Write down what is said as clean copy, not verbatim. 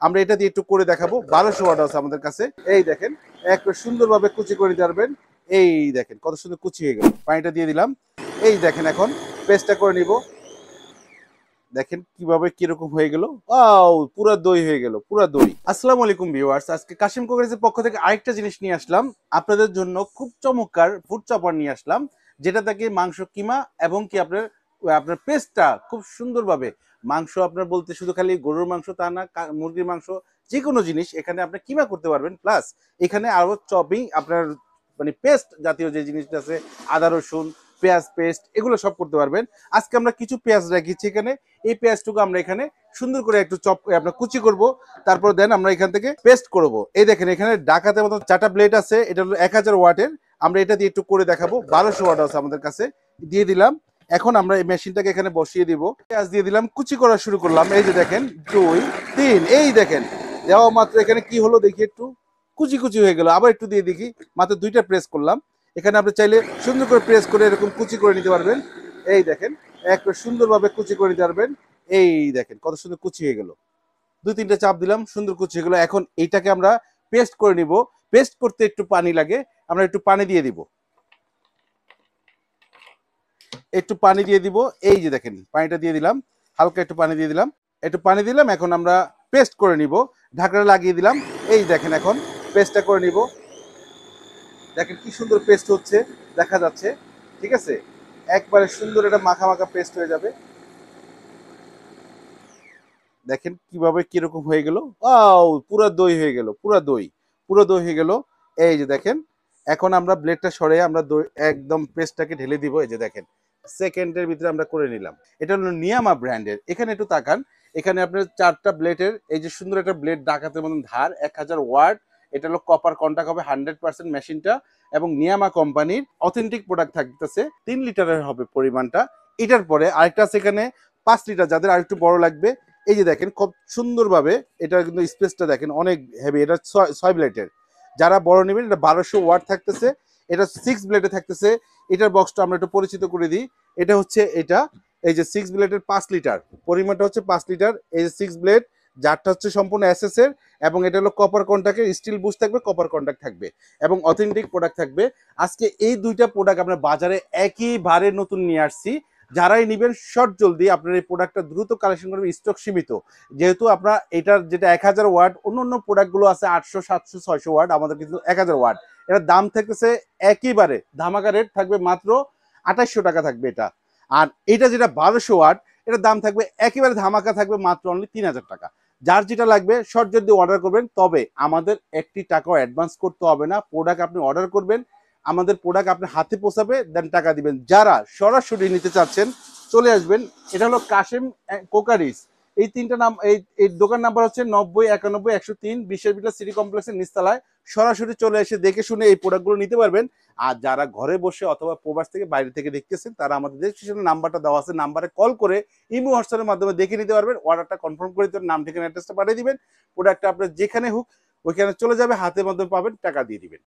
আমরা এটা দিয়ে একটু করে দেখাবো। 1200 ওয়াট আছে আমাদের কাছে। এই দেখেন একটু সুন্দরভাবে কুচি করে নিতে পারবেন। এই দেখেন কত সুন্দর কুচি হয়ে গেল। পানিটা দিয়ে দিলাম। এই দেখেন এখন পেস্টটা করে নিব। দেখেন কিভাবে কিরকম হয়ে গেল। ওয়াও, পুরা দই হয়ে গেল, পুরা দই। আসসালামু আলাইকুম ভিউয়ার্স, আজকে কাশিম কুকারিজের পক্ষ থেকে আরেকটা জিনিস নিয়ে আসলাম আপনাদের জন্য। খুব চমৎকার ফুড চপার নিয়ে আসলাম, যেটা থেকে মাংস কিমা এবং কি আপনার আপনার পেস্টটা খুব সুন্দরভাবে মাংস আপনার বলতে শুধু খালি গরুর মাংস তা না, মুরগির মাংস যে কোনো জিনিস এখানে আপনি কিমা করতে পারবেন। প্লাস এখানে আরো চপিং আপনার মানে পেস্ট জাতীয় যে জিনিসটা আছে, আদা রসুন পেঁয়াজ পেস্ট এগুলো সব করতে পারবেন। আজকে আমরা কিছু পেঁয়াজ রেখেছি এখানে। এই পেঁয়াজটুকু আমরা এখানে সুন্দর করে একটু চপ আপনার কুচি করব, তারপর দেন আমরা এখান থেকে পেস্ট করব। এই দেখেন এখানে ডাকাতের মতো 4টা ব্লেড আছে, এটা হলো 1000 ওয়াটের। আমরা এটা দিয়ে একটু করে দেখাবো। 1200 ওয়াট আছে আমাদের কাছে, দিয়ে দিলাম। এখন আমরা এই মেশিনটাকে এখানে বসিয়ে দিব। পেঁয়াজ দিয়ে দিলাম, কুচি করা শুরু করলাম। এই যে দেখেন 2 3, এই দেখেন দেওয়া মাত্র এখানে কি হলো দেখি, একটু কুচি কুচি হয়ে গেল। আবার একটু দিয়ে দেখি, মাত্র 2টা প্রেস করলাম। এখানে আপনি চাইলে সুন্দর করে প্রেস করে এরকম কুচি করে নিতে পারবেন। এই দেখেন একটু সুন্দরভাবে কুচি করে নিতে পারবেন। এই দেখেন কত সুন্দর কুচি হয়ে গেল। 2-3টা চাপ দিলাম, সুন্দর কুচি হয়ে গেল। এখন এইটাকে আমরা পেস্ট করে নিব। পেস্ট করতে একটু পানি লাগে, আমরা একটু পানি দিয়ে দিব। একটু পানি দিয়ে দিব। এই যে দেখেন পানিটা দিয়ে দিলাম, হালকা একটু পানি দিয়ে দিলাম। একটু পানি দিলাম, এখন আমরা পেস্ট করে নিব। ঢাকনা লাগিয়ে দিলাম। এই দেখেন এখন পেস্টটা করে নিব। দেখেন কি সুন্দর পেস্ট হচ্ছে, দেখা যাচ্ছে। ঠিক আছে, একবারে সুন্দর এটা মাখা মাখা পেস্ট হয়ে যাবে। দেখেন কিভাবে কিরকম হয়ে গেল। ওয়াও, পুরো দই হয়ে গেল, পুরো দই, পুরো দই হয়ে গেল। এই যে দেখেন এখন আমরা ব্লেডটা সরিয়ে আমরা দই একদম পেস্টটাকে ঢেলে দিব। এই যে দেখেন সেকেন্ডের ভিতরে আমরা করে নিলাম। এটা হলো নিয়ামা ব্র্যান্ডের। এখানে একটু তাকান, এখানে আপনার 4টা ব্লেডের এই যে সুন্দর একটা ব্লেড, ডাকাতের মতন ধার, 1000 ওয়াট। এটা হলো কপার কন্টাক্ট হবে 100% মেশিনটা, এবং নিয়ামা কোম্পানির অথেন্টিক প্রোডাক্ট থাকতেছে। 3 লিটারের হবে পরিমাণটা। এটার পরে আরেকটা আছে এখানে 5 লিটার, যাদের আরেকটু বড় লাগবে। এই যে দেখেন খুব সুন্দরভাবে এটা কিন্তু স্পেসটা দেখেন অনেক হেভি। এটা 6 ব্লেডের, যারা বড় নেবেন এটা 1200 ওয়াট থাকতেছে। এটা 6 ব্লেডে থাকতেছে। এটার বক্সটা আমরা একটু পরিচিত করে দিই। এটা হচ্ছে এটা, এই যে 6 ব্লেডের 5 লিটার পরিমাণটা হচ্ছে 5 লিটার। এই যে 6 ব্লেড, যারটা হচ্ছে সম্পূর্ণ এসএস এর, এবং এটা হলো কপার কন্টাক্টের, স্টিল বুশ থাকবে, কপার কন্টাক্ট থাকবে এবং অথেন্টিক প্রোডাক্ট থাকবে। আজকে এই দুইটা প্রোডাক্ট আমরা বাজারে একইবারে নতুন নিয়ে আসছি। যারাই নেবেন শর্ট জলদি আপনার এই প্রোডাক্টটা দ্রুত কালেকশন করবেন, স্টক সীমিত। যেহেতু আপনার এটার যেটা 1000 ওয়াট, অন্য প্রোডাক্টগুলো আছে 800 700 600 ওয়াট, আমাদের কিন্তু 1000 ওয়াট। এটার দাম থাকতেছে একেবারে ধামাকা রেট, থাকবে মাত্র 2800 টাকা থাকবে এটা। আর এটা যেটা 1200 ওয়াট, এটার দাম থাকবে একেবারে ধামাকা, থাকবে মাত্র অনলি 3000 টাকা। যার যেটা লাগবে শর্ট যদি অর্ডার করবেন, তবে আমাদের একটি টাকাও অ্যাডভান্স করতে হবে না। প্রোডাক্ট আপনি অর্ডার করবেন, আমাদের প্রোডাক্ট আপনার হাতে পৌঁছাবে, দেন টাকা দিবেন। যারা সরাসরি নিতে চাচ্ছেন চলে আসবেন। এটা হলো কাশেম কোকারিজ। এই 3টা নাম, এই দোকান নাম্বার হচ্ছে 90 91 103 বিশ্বের বিল্লা সিটি কমপ্লেক্সের নিচতলায়। সরাসরি চলে এসে দেখে শুনে এই প্রোডাক্টগুলো নিতে পারবেন। আর যারা ঘরে বসে অথবা প্রবাস থেকে বাইরে থেকে দেখতেছেন, তারা আমাদের ডেসক্রিপশনে নাম্বারটা দেওয়া আছে, নাম্বারে কল করে ইমো হোয়াটসঅ্যাপের মাধ্যমে দেখে নিতে পারবেন। অর্ডারটা কনফার্ম করে দিতে নাম ঠিকানা অ্যাড্রেসটা পাঠিয়ে দিবেন। প্রোডাক্টটা আপনার যেখানে হোক ওইখানে চলে যাবে, হাতের মাধ্যমে পাবেন, টাকা দিয়ে দিবেন।